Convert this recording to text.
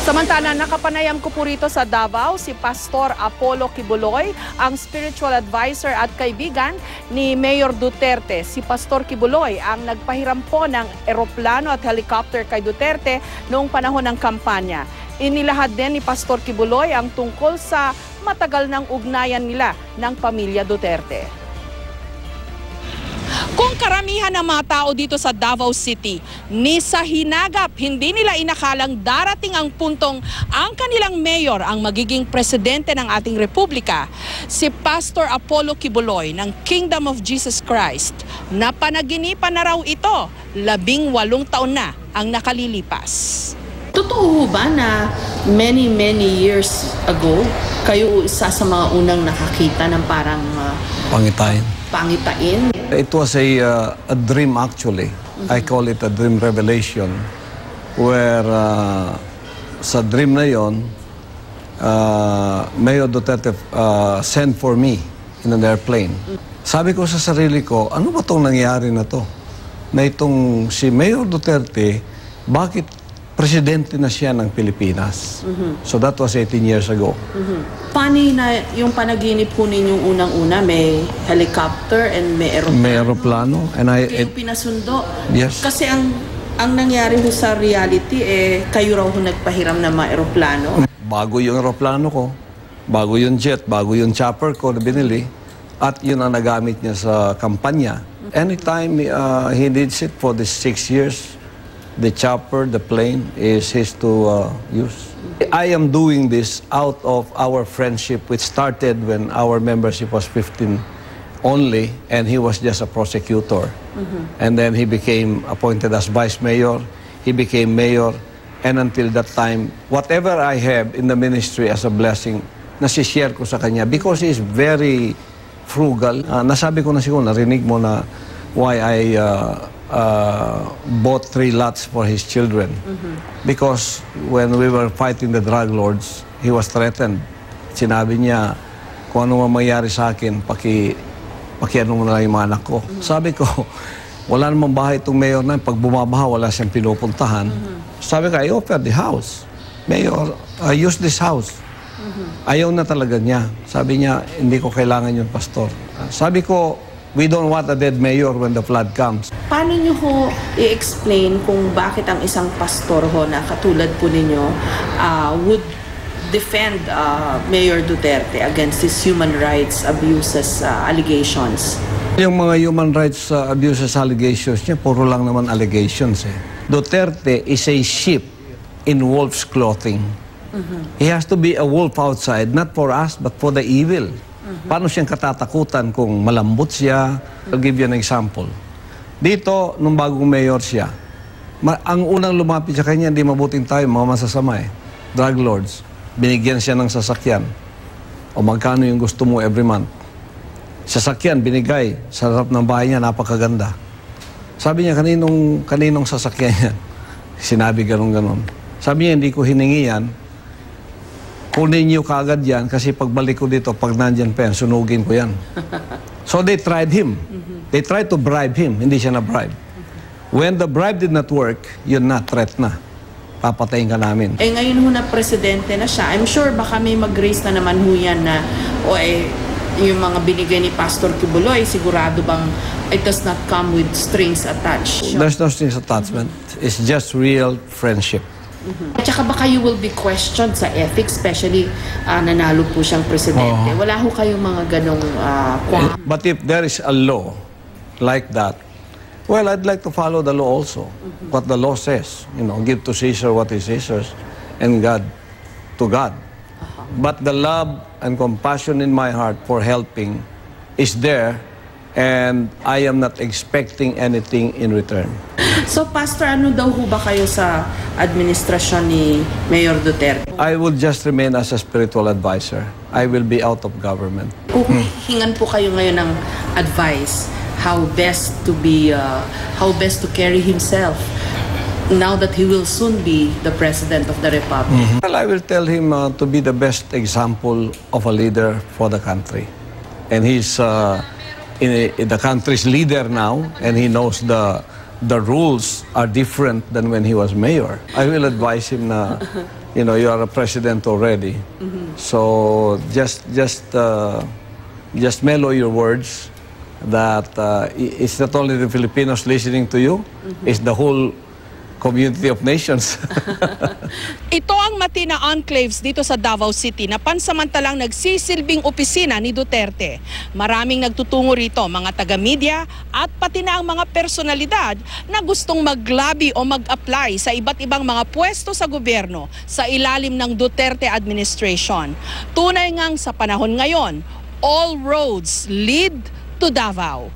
Samantala, nakapanayam ko po rito sa Davao si Pastor Apollo Kibuloy, ang spiritual advisor at kaibigan ni Mayor Duterte. Si Pastor Kibuloy ang nagpahiram po ng eroplano at helicopter kay Duterte noong panahon ng kampanya. Inilahad din ni Pastor Kibuloy ang tungkol sa matagal ng ugnayan nila ng pamilya Duterte. Kung karamihan ng mga tao dito sa Davao City, ni sa hinagap, hindi nila inakalang darating ang puntong ang kanilang mayor ang magiging presidente ng ating republika, si Pastor Apollo Kibuloy ng Kingdom of Jesus Christ. Napanaginipan na raw ito, 18 taon na ang nakalilipas. Totoo ba na many years ago, kayo isa sa mga unang nakakita ng parang pangitain? It was a dream actually. I call it a dream revelation where sa dream na yon, Mayor Duterte sent for me in an airplane. Sabi ko sa sarili ko, ano ba itong nangyari na to? Na itong si Mayor Duterte, bakit presidente na siya ng Pilipinas? So that was 18 years ago. Paano na yung panaginip po ninyong unang-una? May helicopter and may aeroplano? May aeroplano. And yung pinasundo? Yes. Kasi ang nangyari ho sa reality, kayo raw ho nagpahiram ng mga aeroplano. Bago yung aeroplano ko, bago yung jet, bago yung chopper ko na binili, at yun ang nagamit niya sa kampanya. Anytime he needs it for the 6 years, the chopper, the plane is his to use. I am doing this out of our friendship, which started when our membership was 15 only, and he was just a prosecutor. And then he became appointed as vice mayor, he became mayor, and until that time, whatever I have in the ministry as a blessing, nasishare ko sa kanya because he is very frugal. Nasabi ko na siguro, narinig mo na why I bought 3 lots for his children. Because when we were fighting the drug lords, he was threatened. Sinabi niya, kung ano mangyayari sa akin, pakiano mo na lang yung mga anak ko. Sabi ko, wala namang bahay itong mayor na, pag bumabaha, wala siyang pinupuntahan. Sabi ko, I offered the house. Mayor, use this house. Ayaw na talaga niya. Sabi niya, hindi ko kailangan yung pastor. Sabi ko, we don't want a dead mayor when the flood comes. Paano nyo ho i-explain kung bakit ang isang pastor ho na katulad po ninyo would defend Mayor Duterte against his human rights abuses allegations? Yung mga human rights abuses allegations niya, puro lang naman allegations eh. Duterte is a sheep in wolf's clothing. He has to be a wolf outside, not for us, but for the evil. Paano siyang katatakutan kung malambot siya? I'll give you an example. Dito, nung bagong mayor siya, ang unang lumapit sa kanya, hindi mabuting tayo, mga masasama eh. Drug lords. Binigyan siya ng sasakyan. O magkano yung gusto mo every month. Sasakyan, binigay. Sa harap ng bahay niya, napakaganda. Sabi niya, kaninong sasakyan yan? Sinabi ganon-ganon. Sabi niya, hindi ko hiningi yan. Kunin niyo kaagad yan kasi pagbalik ko dito, pag nandyan pa yan, sunugin ko yan. So they tried him. They tried to bribe him. Hindi siya na-bribe. When the bribe did not work, yun na, threat na. Papatayin ka namin. Ngayon ho na presidente na siya, I'm sure baka may mag-raise na naman ho yan na, yung mga binigay ni Pastor Kibuloy, sigurado bang it does not come with strings attached? There's no strings attachment. It's just real friendship. At saka baka you will be questioned sa ethics, especially nanalo po siyang presidente. Wala ho kayong mga ganong But if there is a law like that, well, I'd like to follow the law also. What the law says, give to Caesar what is Caesar's, and God to God. But the love and compassion in my heart for helping is there, and I am not expecting anything in return. So, Pastor, ano daw ho ba kayo sa administrasyon ni Mayor Duterte? I will just remain as a spiritual advisor. I will be out of government. Kung hingan po kayo ngayon ng advice, how best to carry himself now that he will soon be the President of the Republic? Well, I will tell him to be the best example of a leader for the country. And he's the country's leader now, and he knows the rules are different than when he was mayor. I will advise him na you know, you are a president already. So just mellow your words that it's not only the Filipinos listening to you, it's the whole community of nations. Ito ang Matina Enclaves dito sa Davao City na pansamantalang nagsisilbing opisina ni Duterte. Maraming nagtutungo rito, mga taga-media at pati na ang mga personalidad na gustong maglabi o mag-apply sa iba't ibang mga pwesto sa gobyerno sa ilalim ng Duterte administration. Tunay ngang sa panahon ngayon, all roads lead to Davao.